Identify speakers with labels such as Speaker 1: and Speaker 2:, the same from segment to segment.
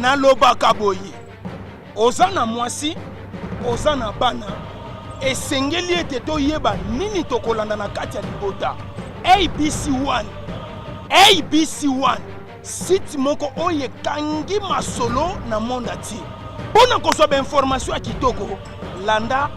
Speaker 1: nalobaka boye oza na mwasi oza na bana esengeli ete toyeba nini tokolanda na kati ya libota. ABC1 site moko oyo ekangi masolo na monde ati mpona kozwa bainformation ya kitoko landa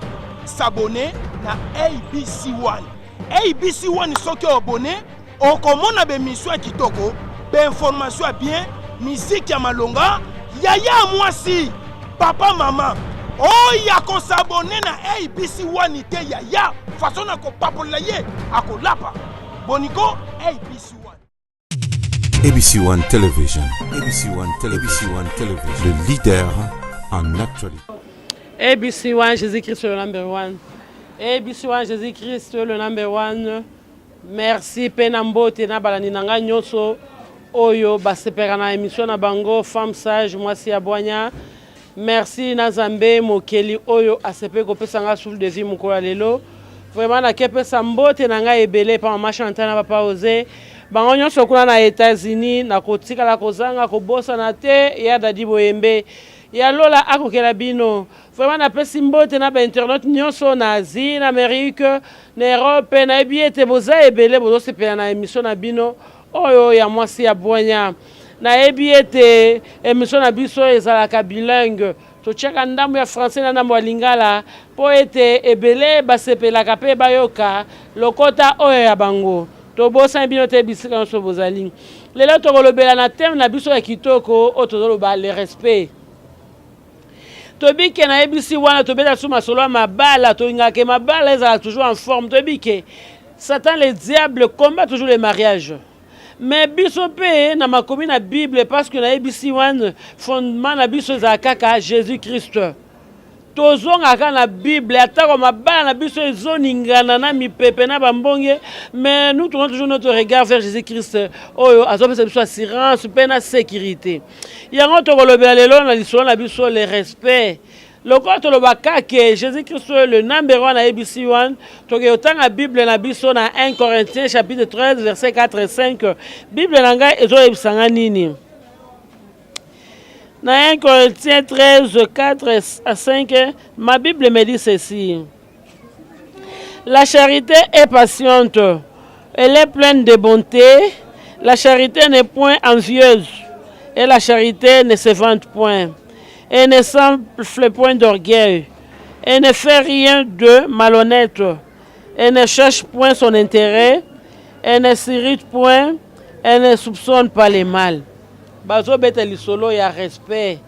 Speaker 1: s'abonner na ABC1. ABC1 soki abonné okomona bemission ya kitoko bainformation ya bien musique ya malonga yaya mwasi papa mama oya kosabone na ABC1 te yaya façon na kopapola ye akolapa boniko ABC1.
Speaker 2: ABC1 Television. ABC1 Television. Le leader en actualité.
Speaker 3: ABC1 Jésus-Christ le number one. ABC1 Jésus-Christ le number one. Merci Penambote na balani nanga nyoso oyo basepera na émission na bango femme sage mwasi ya bwanya. Merci Nazambe mokeli oyo asepe kopesa nga souffle de vie mokola lelo. Vraiment na kepesa mbote nanga ebele pa mama Chantal na papa Osé. Bango nyonso kuna na États-Unis na kotika la kozanga kobosa na te ya dadi boyembe. Ya lola akokela bino. Vraiment na pesi mbote na ba internet nyonso na Asie, na Amérique, na Europe, na ebiete boza ebele bozo sepela na émission na bino oyo ya mwasi ya bwanya. Na ebiete émission na biso ezalaka bilingue. Tochaka ndambo ya français na ndambo ya lingala po ete ebele basepelaka pe bayoka lokota oyo ya bango. Tobosa bino te bisika nyonso bozali. Lelo tokolobela na thème na biso ya kitoko o tozoloba le respect. Tobike na ebisi wana tobeta sous masolo mabala toingake mabala ezala toujours en forme. Tobike Satan le diable combat toujours le mariage. Mais biso pe na makomi na Bible parce que na ebisi wana fondement na biso ezala kaka Jésus-Christ. Tozongaka na Bible atako mabala na biso ezoningana na mipepe na bambonge, mais nous tournons toujours notre regard vers Jésus-Christ oyo azopesa biso assurance pe na sécurité. Yango tokolobela lelo na lisolo na biso le respect. Loko tolobaka ke Jésus-Christ le number 1 na ABC1 tokeyotanga Bible na biso na 1 Corinthiens chapitre 13 verset 4 et 5. Bible na ngai ezoyebisanga nini? Dans 1 Corinthiens 13, 4 à 5, ma Bible me dit ceci. La charité est patiente, elle est pleine de bonté, la charité n'est point envieuse, et la charité ne se vante point, elle ne s'enfle point d'orgueil, elle ne fait rien de malhonnête, elle ne cherche point son intérêt, elle ne s'irrite point, elle ne soupçonne pas le mal. Bazo bete lisolo ya respect.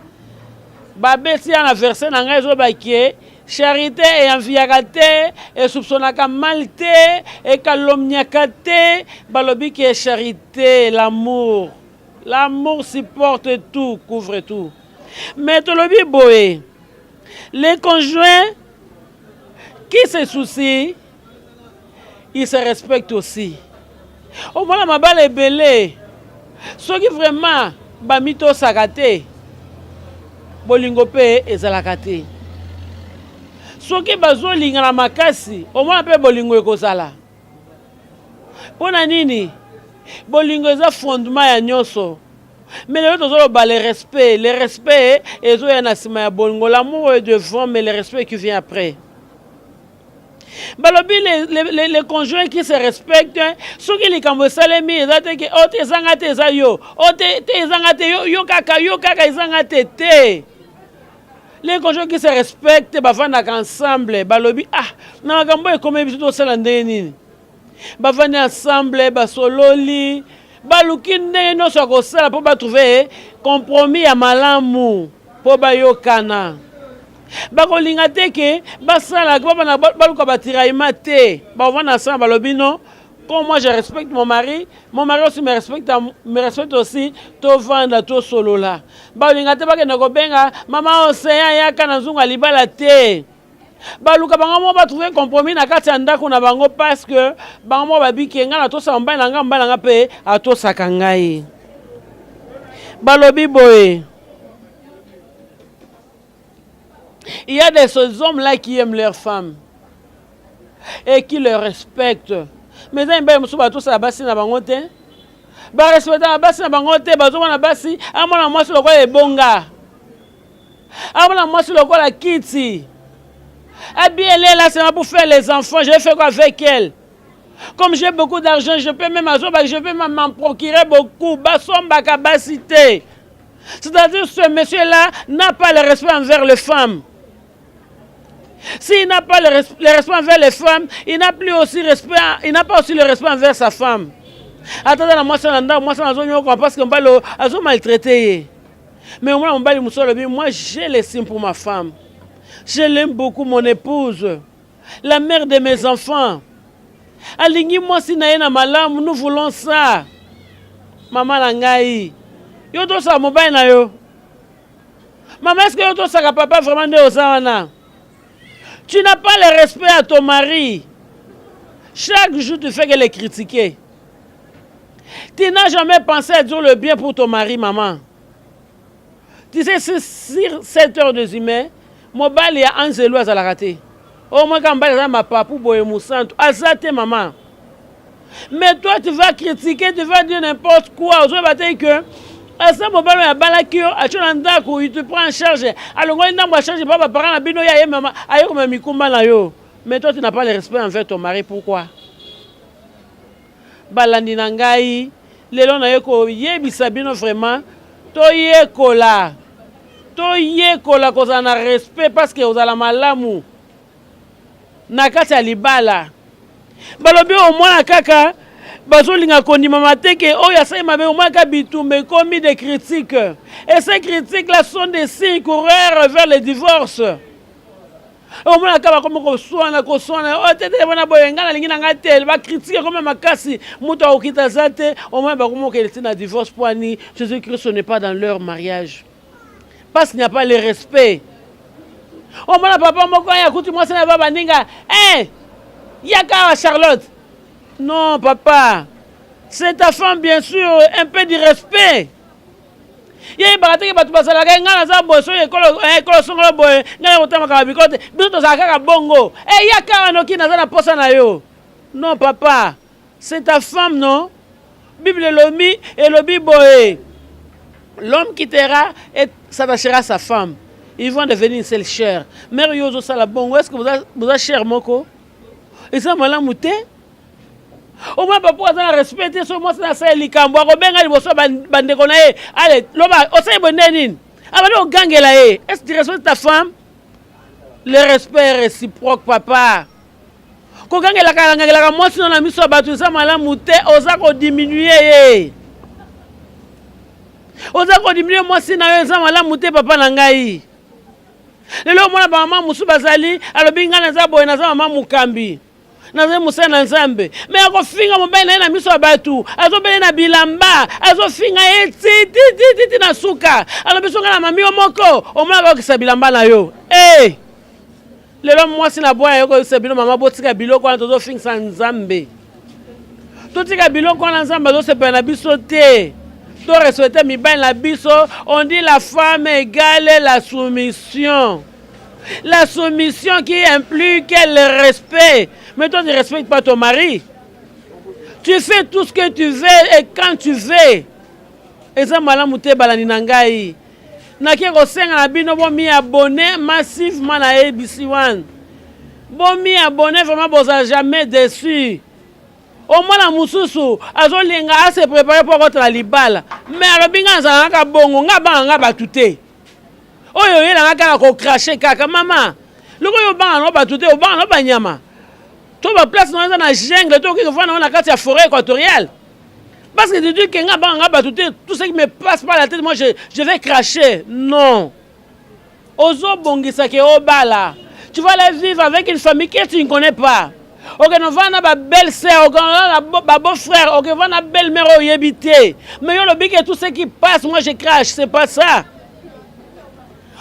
Speaker 3: Babeti ya na verset na ngai zo bakie charité et enviaka te et soupçonnaka mal te et calomniaka te balobi ke charité l'amour. L'amour supporte tout, couvre tout. Mais tolobi boye les conjoints qui se soucient, ils se respectent aussi. Au moins la mabale est belé. Ceux qui vraiment bamito sakate bolingo pe ezalaka te. Soki bazolinga na makasi omona pe bolingo ekozala. Pona nini? Bolingo eza fondement ya nyonso. Mais le tozoloba le respect ezoya na sima ya bolingo. L'amour est devant mais le respect qui vient après. Balobi les conjoints qui se respectent, ceux qui les kambo salemi ezate ke ote ezangate ezayo, ote ezangate yo kaka ezangate te. Les conjoints qui se respectent bavanda ensemble, balobi na makambo ekome biso to sala ndenge nini. Bavanda ensemble basololi, baluki ndenge nyonso akosala po batrouver compromis ya malamu po bayokana. Bakolinga te ke basala baluka batiraillement te bavanda ensemble balobi non. Comme moi je respecte mon mari aussi me respecte aussi to vanda to solo la. Balinga te bakenda kobenga mama océan yaka na nzungu libala te. Baluka bango mo ba trouver compromis na kati ya ndako na bango parce que bango mo babiki nga na to sa mbala nga pe atosaka ngai. Balobi boye. Il y a des hommes-là qui aiment leurs femmes et qui les respectent. Mais ça, ils ne sont pas tous à la basse. ba respecter basi na bango te bazo na basi amona mwasi lokola ebonga amona mwasi lokola kiti abi elle est là c'est pour faire les enfants je vais faire quoi avec elle comme j'ai beaucoup d'argent je peux même m'en procurer beaucoup basomba capacité c'est-à-dire ce monsieur là n'a pas le respect envers les femmes. S'il n'a pas le respect envers les femmes, il n'a pas aussi le respect envers sa femme. Attendez, moi ça parce qu'on va maltraiter. Mais moi j'ai l'estime pour ma femme. Je l'aime beaucoup, mon épouse, la mère de mes enfants. Alingi moi si na malam, nous voulons ça. Maman langai. Yo to sa mobile na yo. Maman est-ce que yo to sa papa vraiment de osana? Tu n'as pas le respect à ton mari. Chaque jour, tu fais que les critiquer. Tu n'as jamais pensé à dire le bien pour ton mari, maman. Tu sais, sur 7 heures de zimé, mon bal y a un zélo à la rater. Au moins, quand je ma papa, pour Moussanto, à ça, maman. Mais toi, tu vas critiquer, tu vas dire n'importe quoi. Je vais dire que. À ce moment là, il te prend en charge. Alors, on a charge papa parent la bino ya maman, ayo comme mikumba na yo. Mais toi tu n'as pas le respect envers ton mari, pourquoi? Balandi nangai, lelo na yo ko yebisa bino vraiment, to yekola koza na respect parce que ozala malamu. Na kati ya libala. Balobi au moins kaka bazolinga kondima mateke oya sai mabe au moins kabitumbe commis des critiques et ces critiques là sont des signes coureurs vers le divorce. Au moins kaba comme ko soana o tete bona boyenga na lingina ngate ba critiquer comme makasi muto okita zate au moins ba komo ke na divorce poani Jésus-Christ n'est pas dans leur mariage parce qu'il n'y a pas le respect. Au moins papa moko ya kuti moi ça va baninga yaka Charlotte. Non, papa. C'est ta femme, bien sûr. Un peu de respect. Il y a des baratés qui battent la gueule. Il y a des baratés qui battent la gueule. Non, papa. C'est ta femme, non? Bible lomi et le biboé. L'homme quittera et s'attachera à sa femme. Ils vont devenir une seule chair. Mère Yozo Salabongo, est-ce que vous avez cher moko? Et ça, m'a mouté? Au moins papa ça respecter ce moi ça c'est likambo ko benga liboso bande ko na ye allez loba o say bonenine abali o gangela ye est-ce que tu respectes ta femme? Le respect réciproque papa ko gangela ka moi sinon na miso batu ça malamu te oza ko diminuer ye oza ko diminuer moi sinon ça malamu te papa na ngai lelo mona ba mama musu bazali alobi ngana za boye na za mama mukambi na musana nzambe mais akofinga mobile na miso batu azobele na bilamba azofinga eti na suka alobisonga na mami moko omona ba okisa bilamba na yo lelo mwasi na boya yoko sebino mama botika biloko na tozofinga nzambe totika biloko na nzambe azosepela na biso te to respecter mibali na biso. On dit la femme égale la soumission. La soumission qui implique le respect. Mais toi, tu ne respectes pas ton mari. Tu fais tout ce que tu veux et quand tu veux. Et ça, madame Mouté Balaninangaï. Naki Rosenga na bino bon mi abonné massivement à ABC1. Bon mi abonné vraiment boza jamais déçu. Au moins la mususu azolinga a se préparer pour contre la libala. Mais alobinga za nga bongo nga banga batute. Oyo yela nga ko cracher kaka mama. Loko yo banga no batute o banga no banyama. To ba place dans na jungle to ki vana na kati ya forêt équatoriale. Parce que tu dis que nga banga batute tout ce qui me passe par la tête moi je vais cracher. Non. Ozo bongisa ke obala. Tu vas aller vivre avec une famille que tu ne connais pas. Ok, nous avons ma belle-sœur, ok, ma beau-frère, ok, nous avons ma belle-mère au yébité. Mais yo le but que tout ce qui passe, moi je crache, c'est pas ça.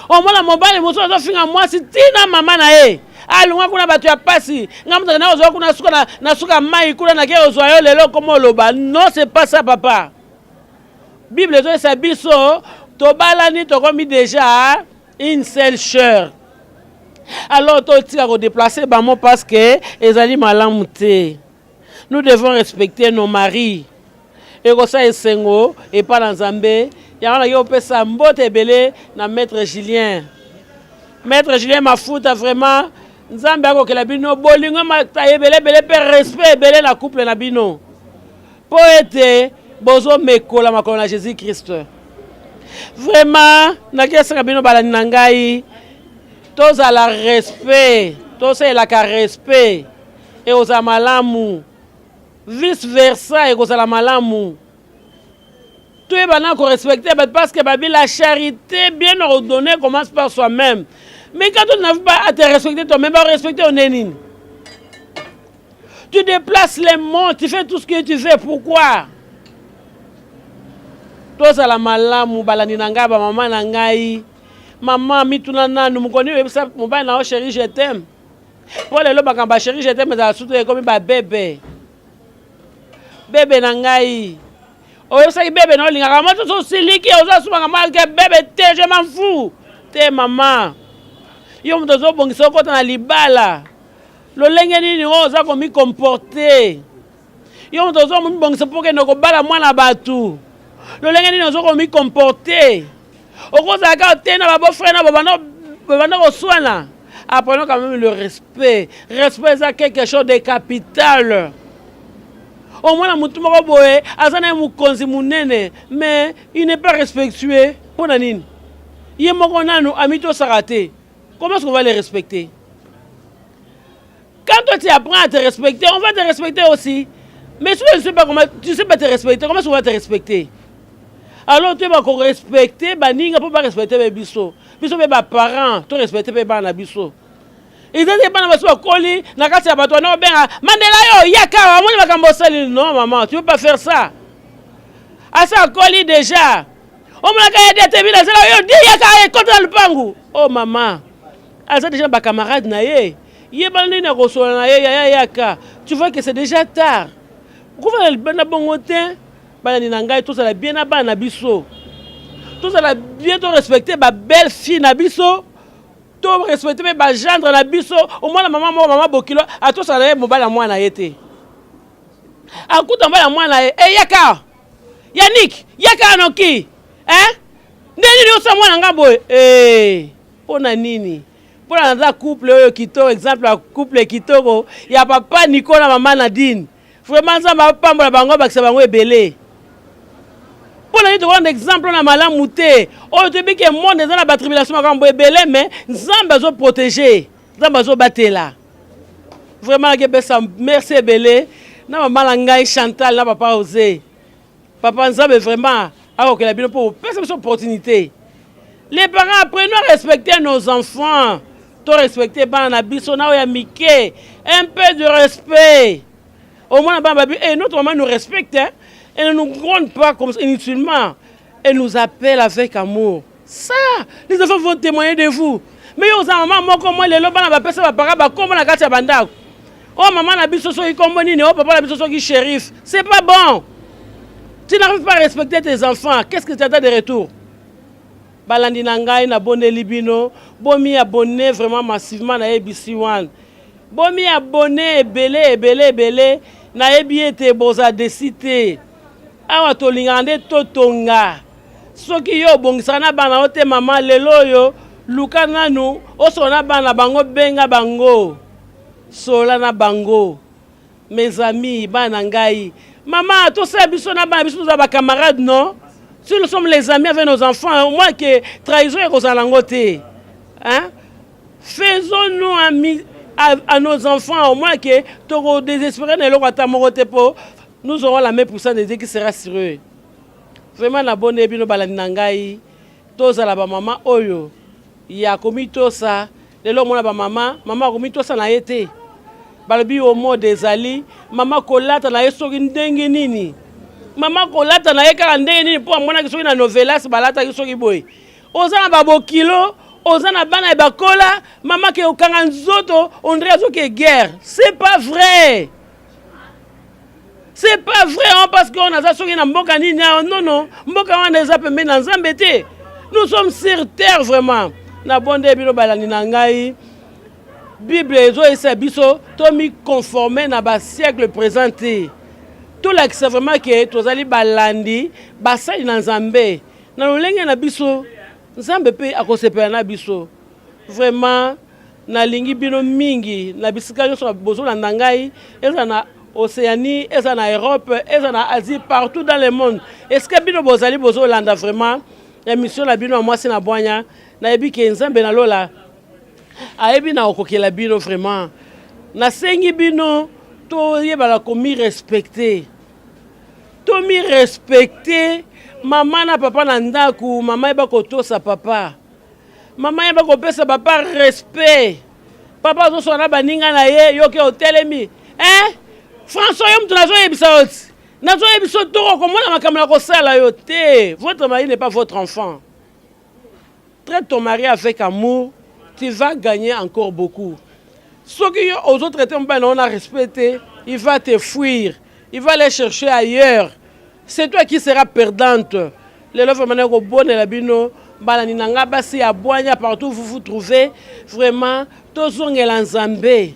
Speaker 3: Au moins la mobile, moi je suis moi si tina maman na e. Alunga kuna batu ya pasi. Ngamta na ozo kuna suka na suka mai kuna na ke ozo yo lelo comme loba. Non, c'est pas ça papa. Bible to sa biso, to balani to komi déjà une seule chair. Alors, tu as déplacé parce que les animaux malamu te. Nous devons respecter nos maris. ekosa esengo epa na nzambe yango naki opesa mbote ebele na maître Julien Mafuta. Vraiment nzambe akokela bino bolingo mata ebele pe respect ebele na couple na bino po ete bozo mekola makolo na Jésus Christ. Vraiment nakiesaka bino balani na ngai tozala respect tosalelaka respect ekozala malamu vice versa ekozala malamu toyebana korespecter parce que babi la charité bien ordonnée commence par soi-même. Mais quand on n'arrive pas à te respecter toi-même, à respecter on est nini. Tu déplaces les monts, tu fais tout ce que tu fais. Pourquoi? Toi ça la malamu balani nanga ba maman nangai. Maman mituna nanu mukoni webisa mobile na chérie je t'aime. Pour les loba kamba chérie je t'aime za surtout comme ba bébé. Bébé nangai. Oyebisa bébé no linga kama to siliki oza suba kama bébé te je m'en fous. Te maman. Yo mtozo bongisa kota na libala lolenge nini oza komi comporter yo mtozo mo bongisa poke no kobala mwana batu lolenge nini ozo komi comporter okoza ka tena ba beau-frère na babana koswana. Apprenons quand même le respect. Respect c'est quelque chose de capital. Au moins la mutu moko boye azana mukonzi munene mais il n'est pas respectueux pour nanine. Yé moko nanu amito sarate. Comment est-ce qu'on va les respecter? Quand toi tu apprends à te respecter, on va te respecter aussi. Mais si tu ne sais pas comment, tu sais pas te respecter, comment est-ce qu'on va te respecter? Alors tu vas respecter, baninga pour pas respecter les biso. Biso mes parents, tu respecter les bana biso. Ils disent pas na baso koli, na kati ya bato na benga, Mandela yo yaka, amoni bakambosali. Non maman, tu peux pas faire ça. Asa koli déjà. On m'a dit à te bila, yo di yaka contre le pangu. Oh maman. Asa déjà ba camarade na ye. Ye bandi na kosola na ye yaka. Tu vois que c'est déjà tard. Pourquoi le bana bongotin? Bana na ngai tout ça la bien na bana biso. Tout ça la bien to respecter ba belle fille na biso. To respecter ba gendre na biso. Au moins la maman bokilo a tout ça la mobala mwana yete. Akuta mbala mwana ye. Eh yaka. Yannick, yaka anoki. Hein? Ndeni osa mwana ngambo eh. Pona nini? Pour un couple kitoko, exemple un couple kitoko, il y a papa Nicolas maman Nadine. Vraiment ça m'a pas moi bango ba bango ebele. Pour un exemple na mala muté. O te bi que monde dans la tribulation bango ebele mais nzamba zo protéger, nzamba zo batela. Vraiment que besa merci ebele. Na maman ngai Chantal na papa Osé. Papa nzamba vraiment a que la bien pour personne cette opportunité. Les parents apprenons à respecter nos enfants. Respecter bana biso na ya mike un peu de respect au moins et notre maman nous respecte hein? Elle ne nous gronde pas comme ça inutilement, elle nous appelle avec amour. Ça les enfants vont témoigner de vous. Mais aux maman moko moi les loba na ba pesa ba para ba comme na kati ya bandako. Oh maman na biso so ikombo nini oh papa na biso so ki shérif. C'est pas bon. Tu n'arrives pas à respecter tes enfants, qu'est-ce que tu attends de retour? Balandi nangai na bonne libino, bomi abonné vraiment massivement na ABC1. Bomi abonné ebele na ebiete boza décité. Awa to lingande totonga. Soki yo bongisa na bana ote maman lelo yo luka nanu osona bana bango benga bango. Sola na bango. Mes amis bana ngai. Maman to sa biso na bana biso za ba camarades non? Si nous sommes les amis avec nos enfants, au moins que trahison est aux alangotés. Hein? Faisons-nous amis à nos enfants, au moins que tu désespéré nous aurons la main pour ça de dire qui sera sur eux. Vraiment, la bonne ébino balandinangai, tous à la maman, oyo, il y a commis tout ça, de l'homme la maman a commis tout ça na été. Balabi au mot des alliés, maman kolata na yeso ndengi nini. Maman kolata na yeka ndenge nini po amona kisoki na novelas balata kisoki boy. Ozana babo kilo, ozana bana bakola, maman ke okanga nzoto, on dirait que guerre. C'est pas vrai. C'est pas vrai hein, parce qu'on a ça soki na mboka nini non non, mboka wana eza pembe na Nzambe te. Nous sommes sur terre vraiment. Na bonde bino balani na ngai. Bible ezo esa biso to mi conformer na ba siècle présenté. tout lakisa vraiment que tozali balandi basali na Nzambe na lolenge na biso Nzambe pe akosepela na biso vraiment nalingi bino mingi na bisika nyonso bozolanda ngai eza na Océanie, eza na Europe, eza na Asie, partout dans le monde. Est-ce que bino bozali bozolanda vraiment émission na bino moi c'est na boanya na yebi ke Nzambe na lola ayebi na okokela bino vraiment na sengi bino to yebala komi respecter to mi respecter mama na papa na ndaku mama yeba kotosa papa mama yeba kopesa papa respect papa zo sona baninga na ye yoke hotelemi François yom tunazo yebisa oti nazo yebiso toko komona makamala ko sala yo te. Votre mari n'est pas votre enfant. Traite ton mari avec amour, tu vas gagner encore beaucoup. Ceux qui aux autres étaient on a respecté, il va te fuir, il va aller chercher ailleurs. C'est toi qui seras perdante. Les lèvres maintenant au bon et la bino, balani nanga basi à boigna partout vous vous trouvez vraiment tozong elanzambe.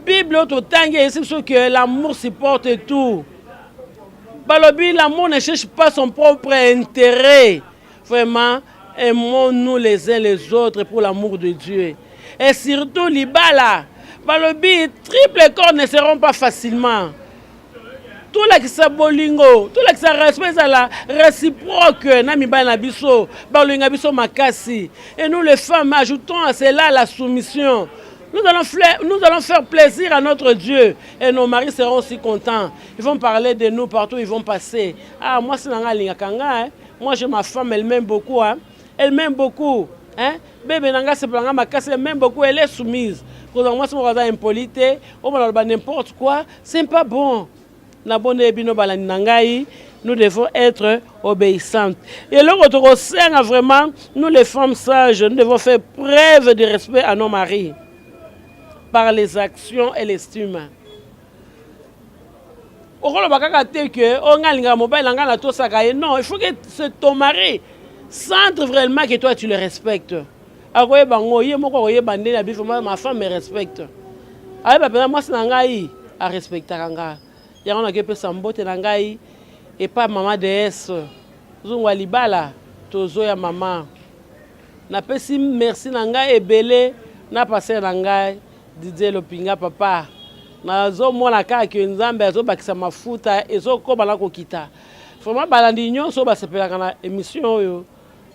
Speaker 3: Bible autant que l'amour supporte tout. Balobi, l'amour ne cherche pas son propre intérêt. Vraiment, aimons-nous les uns les autres pour l'amour de Dieu. Et surtout, l'ibala. Balobi, triple corps ne seront pas facilement. Tout là qui sa bolingo, tout là qui sa respect à la réciproque, nami bana biso, balinga biso makasi. Et nous les femmes ajoutons à cela la soumission. Nous allons faire plaisir à notre Dieu et nos maris seront aussi contents. Ils vont parler de nous partout, ils vont passer. Ah, moi, c'est Nanga Lingakanga. Moi, j'ai ma femme, elle m'aime beaucoup. Hein? Elle m'aime beaucoup. Hein? Bébé Nanga, c'est pas ma casse, elle m'aime beaucoup, elle est soumise. Quand moi, c'est mon voisin impolité, on va n'importe quoi, c'est pas bon. Nous devons être obéissantes. Et là, vraiment, nous les femmes sages, nous devons faire preuve de respect à nos maris. Par les actions et l'estime. Non, il faut que ton mari sente vraiment que toi tu le respectes. Ma femme me respecte. Moi c'est nangai à respecter kanga. Ya on a que pe sambote nangai et pas maman DS. Zungwa libala tozo ya maman. Na pesi merci nangai ebele na passer nangai. Didier Lopinga papa nazo mona ka ke Nzambe azo bakisa mafuta ezo ko bala ko kita vraiment balandi nyonso basepelaka na émission oyo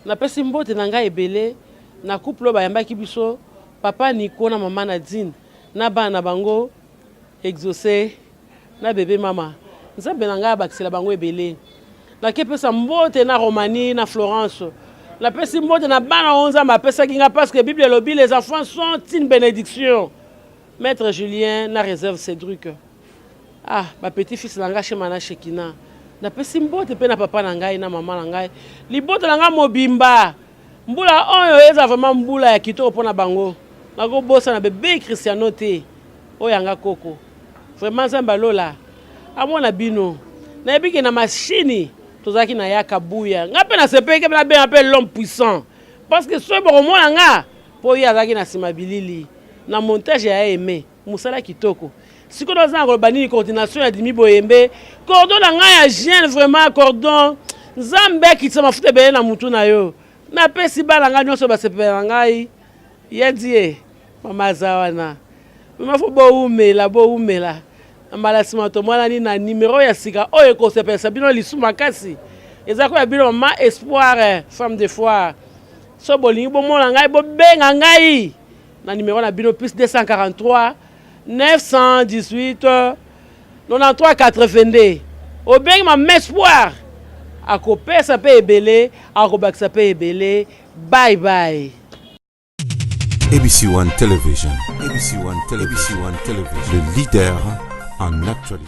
Speaker 3: na pesi mbote na ngai ebele na couple ba yambaki biso papa Nico na mama Nadine na bana bango exaucé na bébé mama Nzambe na ngai bakisela bango ebele na ke pesa mbote na Romanie na Florence na pesi mbote na bana 11 ans ma pesa kinga parce que Bible lobi les enfants sont une bénédiction. Maître Julien na réserve Cédric. Ah, ma petit-fils langa chez Mana Shekina. Na pesi mbote pe na papa na ngai na mama na ngai. Libote langa mobimba. Mbula oyo eza vraiment mbula ya kitoko pona bango. Na go bossa na bébé Cristiano te. Oyanga koko. Vraiment Nzambe lola. Amona bino. Na ebiki na machine tozaki na yaka buya. Ngape na sepeke na bien appelle l'homme puissant. Parce que ce bon mona nga po ya zaki na simabilili. Na montage ya aimé musala kitoko siko doza ngolo banini coordination ya Dimi Boyembe cordon na nga ya jeune vraiment cordon Nzambe kitama fute bele na mutu na yo na pesi bala nga nyonso basepela ngai yedie mama zawana mama fo bo umela ambala sima to mwana ni na numéro ya sika oyo ko sepela bino lisuma kasi ezako ya bino mama espoir femme de foi so bolingi bo mona ngai bo benga ngai na numéro na bino plus 243 918 93 82 au bien ma espoir akopesa pe ebele akobakisa pe ebele bye bye.
Speaker 2: ABC One Television. ABC One Television. Le leader en actualité.